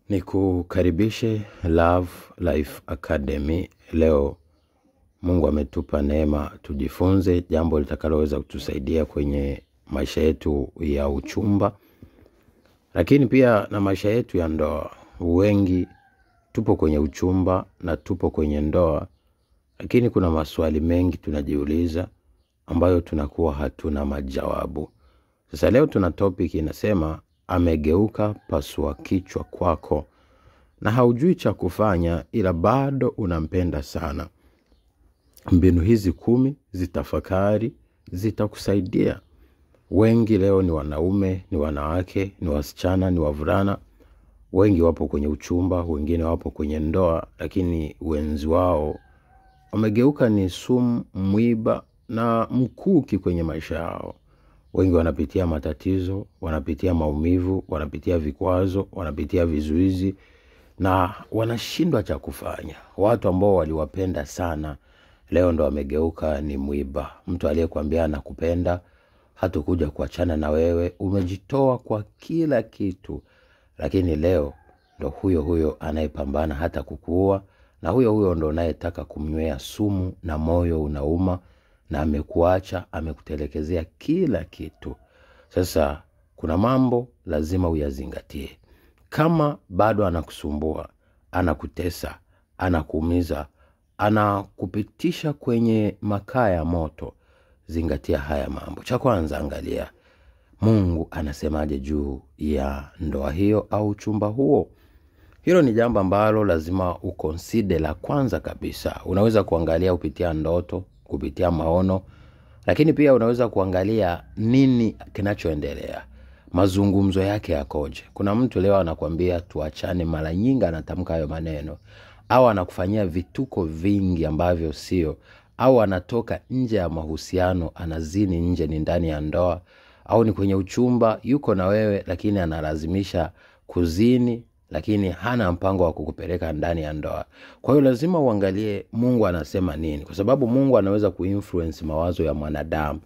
Nikukaribishe Love Life Academy. Leo Mungu ametupa neema tujifunze jambo litakaloweza kutusaidia kwenye maisha yetu ya uchumba, lakini pia na maisha yetu ya ndoa. Wengi tupo kwenye uchumba na tupo kwenye ndoa, lakini kuna maswali mengi tunajiuliza ambayo tunakuwa hatuna majawabu. Sasa leo tuna topic inasema amegeuka pasua kichwa kwako na haujui cha kufanya ila bado unampenda sana. Mbinu hizi 10 zitafakari, zitakusaidia. Wengi leo ni wanaume, ni wanawake, ni wasichana, ni wavulana. Wengi wapo kwenye uchumba, wengine wapo kwenye ndoa, lakini wenzi wao wamegeuka ni sumu, mwiba na mkuki kwenye maisha yao. Wengi wanapitia matatizo, wanapitia maumivu, wanapitia vikwazo, wanapitia vizuizi na wanashindwa cha kufanya. Watu ambao waliwapenda sana leo ndo wamegeuka ni mwiba. Mtu aliyekuambia anakupenda, hatakuja kuachana na wewe, umejitoa kwa kila kitu, lakini leo ndo huyo anayepambana hata kukuua, na huyo ndo anayetaka kumnywea sumu na moyo unauma na amekuacha, amekutelekezea kila kitu. Sasa kuna mambo lazima uyazingatie. Kama bado anakusumbua, anakutesa, anakuumiza, anakupitisha kwenye makaa ya moto, zingatia haya mambo. Cha kwanza, angalia Mungu anasemaje juu ya ndoa hiyo au chumba huo. Hilo ni jambo ambalo lazima uconsider la kwanza kabisa. Unaweza kuangalia kupitia ndoto, kupitia maono, lakini pia unaweza kuangalia nini kinachoendelea. Mazungumzo yake yakoje. Kuna mtu leo anakuambia tuachane, mara nyingi anatamka hayo maneno, au anakufanyia vituko vingi ambavyo sio, au anatoka nje ya mahusiano, anazini nje, ni ndani ya ndoa, au ni kwenye uchumba, yuko na wewe lakini analazimisha kuzini, lakini hana mpango wa kukupeleka ndani ya ndoa. Kwa hiyo lazima uangalie Mungu anasema nini, kwa sababu Mungu anaweza kuinfluence mawazo ya mwanadamu.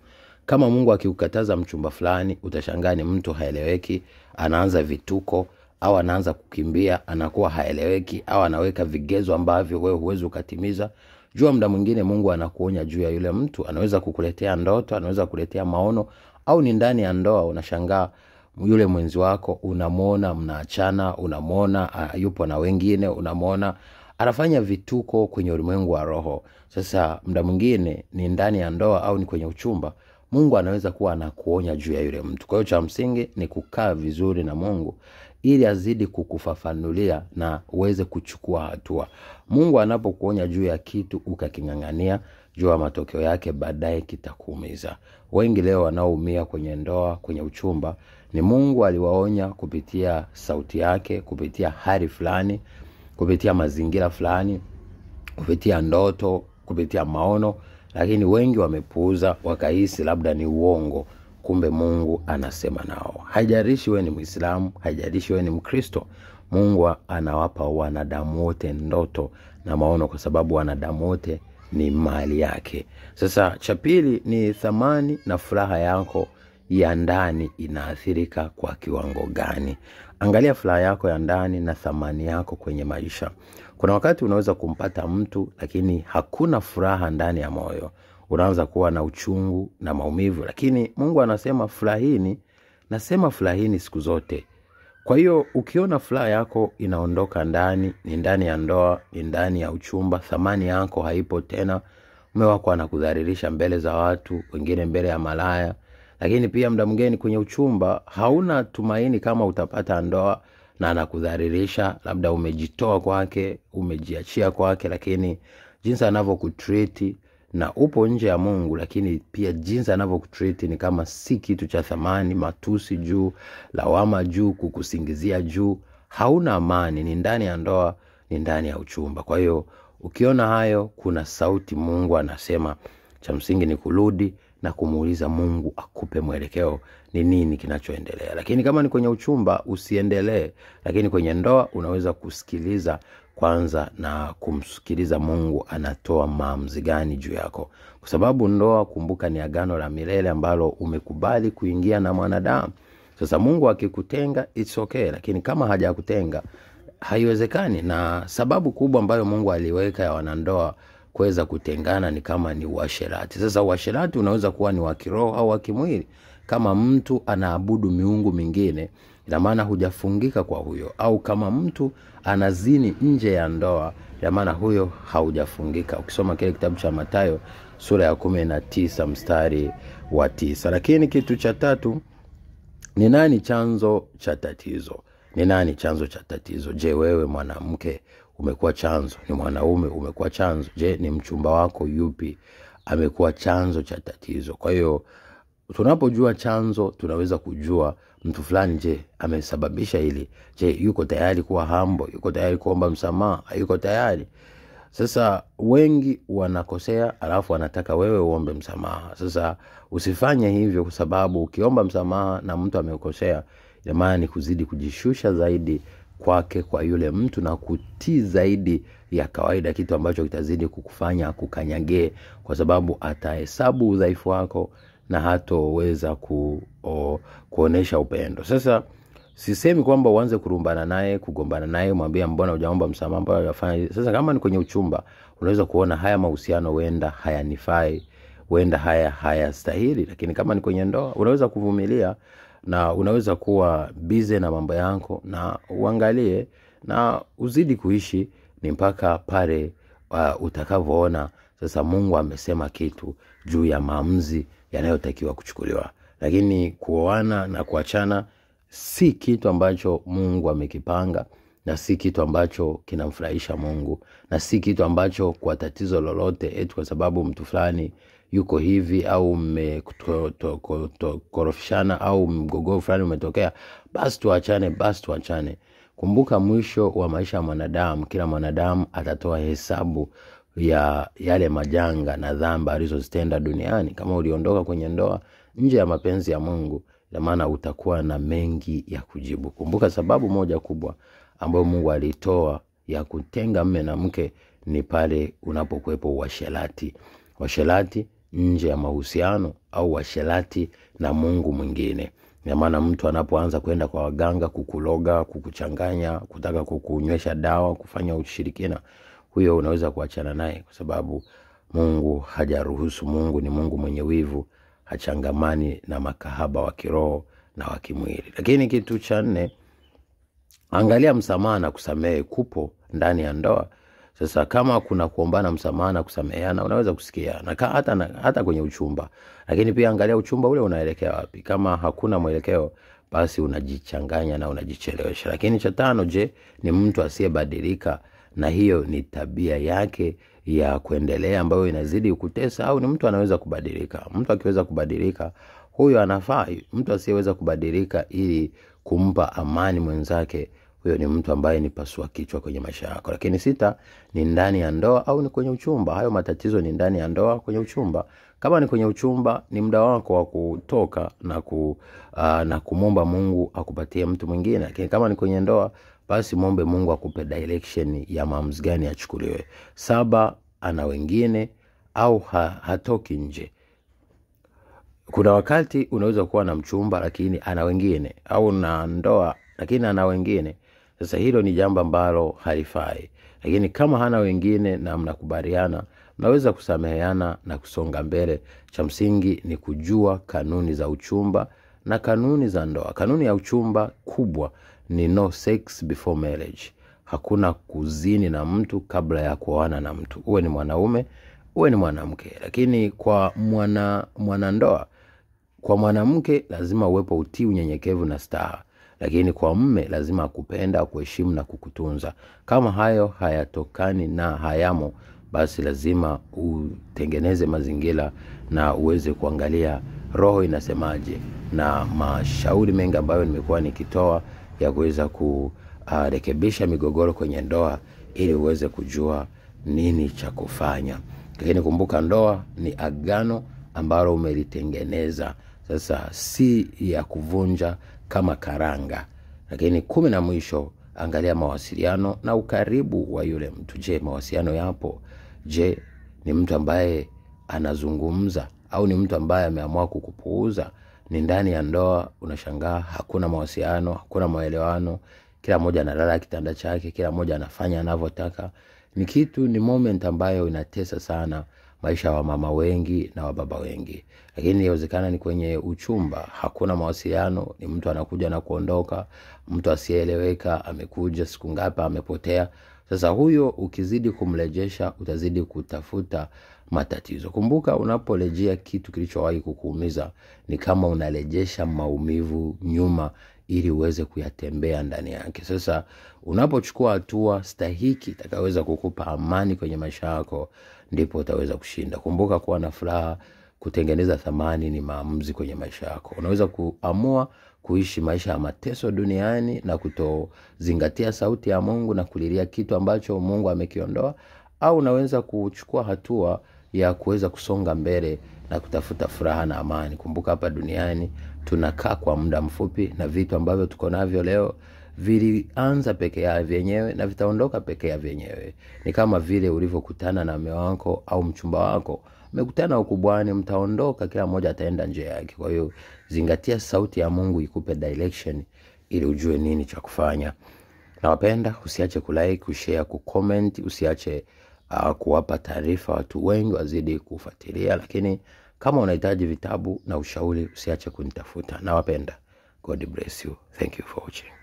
Kama Mungu akikukataza mchumba fulani, utashangaa ni mtu haeleweki, anaanza vituko, au anaanza kukimbia, anakuwa haeleweki, au anaweka vigezo ambavyo wewe huwezi ukatimiza. Jua muda mwingine Mungu anakuonya juu ya yule mtu, anaweza kukuletea ndoto, anaweza kukuletea maono, au ni ndani ya ndoa unashangaa yule mwenzi wako unamuona mnaachana, unamuona yupo na wengine, unamuona anafanya vituko kwenye ulimwengu wa roho. Sasa muda mwingine ni ndani ya ndoa au ni kwenye uchumba, Mungu anaweza kuwa anakuonya juu ya yule mtu. Kwa hiyo cha msingi ni kukaa vizuri na Mungu ili azidi kukufafanulia na uweze kuchukua hatua. Mungu anapokuonya juu ya kitu ukakingangania, jua matokeo yake baadaye kitakuumiza. Wengi leo wanaoumia kwenye ndoa, kwenye uchumba, ni Mungu aliwaonya kupitia sauti yake, kupitia hali fulani, kupitia mazingira fulani, kupitia ndoto, kupitia maono, lakini wengi wamepuuza, wakahisi labda ni uongo, kumbe Mungu anasema nao. Haijalishi wewe ni Muislamu, haijalishi wewe ni Mkristo, Mungu anawapa wanadamu wote ndoto na maono, kwa sababu wanadamu wote ni mali yake. Sasa cha pili ni thamani na furaha yako ya ndani inaathirika kwa kiwango gani. Angalia furaha yako ya ndani na thamani yako kwenye maisha. Kuna wakati unaweza kumpata mtu lakini hakuna furaha ndani ya moyo, unaanza kuwa na uchungu na maumivu, lakini Mungu anasema furahini. Nasema furahini siku zote. Kwa hiyo ukiona furaha yako inaondoka ndani, ni ndani ya ndoa, ni ndani ya uchumba, thamani yako haipo tena, mume wako anakudhalilisha mbele za watu, wengine mbele ya malaya, lakini pia muda mwingine kwenye uchumba hauna tumaini kama utapata ndoa na anakudhalilisha, labda umejitoa kwake, umejiachia kwake, lakini jinsi anavyokutreat, na upo nje ya Mungu, lakini pia jinsi anavyokutreat ni kama si kitu cha thamani, matusi juu, lawama juu, kukusingizia juu, hauna amani. Ni ndani ya ndoa, ni ndani ya uchumba. Kwa hiyo ukiona hayo, kuna sauti Mungu anasema. Cha msingi ni kurudi na kumuuliza Mungu akupe mwelekeo, ni nini kinachoendelea. Lakini kama ni kwenye uchumba usiendelee, lakini kwenye ndoa unaweza kusikiliza kwanza na kumsikiliza Mungu anatoa maamuzi gani juu yako. Kwa sababu ndoa, kumbuka, ni agano la milele ambalo umekubali kuingia na mwanadamu. Sasa Mungu akikutenga it's okay, lakini kama hajakutenga haiwezekani. Na sababu kubwa ambayo Mungu aliweka ya wanandoa kuweza kutengana ni kama ni uasherati. Sasa uasherati unaweza kuwa ni wa kiroho au wa kimwili. Kama mtu anaabudu miungu mingine, ina maana hujafungika kwa huyo. Au kama mtu anazini nje ya ndoa, ina maana huyo haujafungika. Ukisoma kile kitabu cha Mathayo sura ya 19 mstari wa 9. Lakini kitu cha tatu, ni nani chanzo cha tatizo? Ni nani chanzo cha tatizo? Je, wewe mwanamke umekuwa chanzo? Ni mwanaume umekuwa chanzo? Je, ni mchumba wako yupi amekuwa chanzo cha tatizo? Kwa hiyo tunapojua chanzo, tunaweza kujua mtu fulani, je, amesababisha hili? Je, yuko tayari kuwa humble? Yuko tayari kuomba msamaha? Yuko tayari? Sasa wengi wanakosea alafu wanataka wewe uombe msamaha. Sasa usifanye hivyo, kwa sababu ukiomba msamaha na mtu amekosea, ina maana ni kuzidi kujishusha zaidi kwake, kwa yule mtu, na kutii zaidi ya kawaida, kitu ambacho kitazidi kukufanya kukanyage, kwa sababu atahesabu udhaifu wako na hatoweza kuonesha upendo. Sasa sisemi kwamba uanze kurumbana naye, kugombana naye, mwambie mbona hujaomba msamaha, mbona hujafanya. Sasa kama ni kwenye uchumba, unaweza kuona haya mahusiano huenda hayanifai, huenda hayastahili. Lakini kama ni kwenye ndoa, unaweza kuvumilia na unaweza kuwa busy na mambo yako, na uangalie na uzidi kuishi ni mpaka pale utakavyoona sasa Mungu amesema kitu juu ya maamuzi yanayotakiwa kuchukuliwa. Lakini kuoana na kuachana si kitu ambacho Mungu amekipanga, na si kitu ambacho kinamfurahisha Mungu, na si kitu ambacho kwa tatizo lolote eti kwa sababu mtu fulani yuko hivi au korofishana au mgogoro fulani umetokea, basi tuachane. Kumbuka mwisho wa maisha ya mwanadamu, kila mwanadamu atatoa hesabu ya yale majanga na dhambi alizozitenda duniani. Kama uliondoka kwenye ndoa nje ya mapenzi ya Mungu, ina maana utakuwa na mengi ya kujibu. Kumbuka sababu moja kubwa ambayo Mungu alitoa ya kutenga mume na mke ni pale unapokuepo uasherati. Uasherati nje ya mahusiano, au uasherati na Mungu mwingine. Ina maana mtu anapoanza kwenda kwa waganga kukuloga, kukuchanganya, kutaka kukunywesha dawa, kufanya ushirikina, huyo unaweza kuachana naye, kwa sababu Mungu hajaruhusu. Mungu ni Mungu mwenye wivu, hachangamani na makahaba wa kiroho na wa kimwili. Lakini kitu cha 4, angalia msamaha na kusamehe kupo ndani ya ndoa. Sasa kama kuna kuombana msamaha na kusameheana, unaweza kusikia na hata kwenye uchumba. Lakini pia angalia uchumba ule unaelekea wapi. Kama hakuna mwelekeo, basi unajichanganya na unajichelewesha. Lakini cha 5, je, ni mtu asiyebadilika na hiyo ni tabia yake ya kuendelea ambayo inazidi kukutesa, au ni mtu anaweza kubadilika? Mtu akiweza kubadilika, huyo anafaa. Mtu asiyeweza kubadilika ili kumpa amani mwenzake, huyo ni mtu ambaye ni pasua kichwa kwenye maisha yako. Lakini 6, ni ndani ya ndoa au ni kwenye uchumba. Hayo matatizo ni ndani ya ndoa, kwenye uchumba. Kama ni kwenye uchumba, ni muda wako wa kutoka na kumomba Mungu akupatie mtu mwingine. Lakini kama ni kwenye ndoa, basi muombe Mungu akupe direction ya maamuzi gani yachukuliwe. 7, ana wengine au hatoki nje. Kuna wakati unaweza kuwa na mchumba lakini ana wengine, au na ndoa lakini ana wengine. Sasa hilo ni jambo ambalo halifai. Lakini kama hana wengine na mnakubaliana, mnaweza kusameheana na kusonga mbele. Cha msingi ni kujua kanuni za uchumba na kanuni za ndoa. Kanuni ya uchumba kubwa ni no sex before marriage. Hakuna kuzini na mtu kabla ya kuoana na mtu. Uwe ni mwanaume, uwe ni mwanamke. Lakini kwa mwanandoa, kwa mwanamke lazima uwepo utii, unyenyekevu na staha. Lakini kwa mume lazima akupenda, kuheshimu na kukutunza. Kama hayo hayatokani na hayamo, basi lazima utengeneze mazingira na uweze kuangalia roho inasemaje, na mashauri mengi ambayo nimekuwa nikitoa ya kuweza kurekebisha migogoro kwenye ndoa, ili uweze kujua nini cha kufanya. Lakini kumbuka, ndoa ni agano ambalo umelitengeneza. Sasa si ya kuvunja kama karanga. Lakini 10 na mwisho, angalia mawasiliano na ukaribu wa yule mtu. Je, mawasiliano yapo? Je, ni mtu ambaye anazungumza au ni mtu ambaye ameamua kukupuuza? Ni ndani ya ndoa unashangaa hakuna mawasiliano, hakuna maelewano. kila mmoja analala kitanda chake, kila mmoja anafanya anavyotaka. Ni moment ambayo inatesa sana maisha wa mama wengi na wa baba wengi. Lakini inawezekana ni kwenye uchumba, hakuna mawasiliano, ni mtu anakuja na kuondoka, mtu asiyeeleweka, amekuja siku ngapi amepotea. Sasa huyo ukizidi kumrejesha utazidi kutafuta matatizo. Kumbuka unaporejea kitu kilichowahi kukuumiza ni kama unarejesha maumivu nyuma ili uweze kuyatembea ndani yake. Sasa unapochukua hatua stahiki itakayoweza kukupa amani kwenye maisha yako, ndipo utaweza kushinda. Kumbuka kuwa na furaha, kutengeneza thamani ni maamuzi kwenye maisha yako. Unaweza kuamua kuishi maisha ya mateso duniani na kutozingatia sauti ya Mungu na kulilia kitu ambacho Mungu amekiondoa, au unaweza kuchukua hatua ya kuweza kusonga mbele na kutafuta furaha na amani. Kumbuka hapa duniani tunakaa kwa muda mfupi, na vitu ambavyo tuko navyo leo vilianza peke yao vyenyewe na vitaondoka peke yao vyenyewe. Ni kama vile ulivyokutana na mume wako au mchumba wako, mmekutana ukubwani, mtaondoka, kila mmoja ataenda njia yake. Kwa hiyo zingatia sauti ya Mungu ikupe direction ili ujue nini cha kufanya. Nawapenda, usiache kulike, kushare, kucomment, usiache kuwapa taarifa watu wengi wazidi kufuatilia. Lakini kama unahitaji vitabu na ushauri, usiache kunitafuta. Nawapenda. God bless you. Thank you for watching.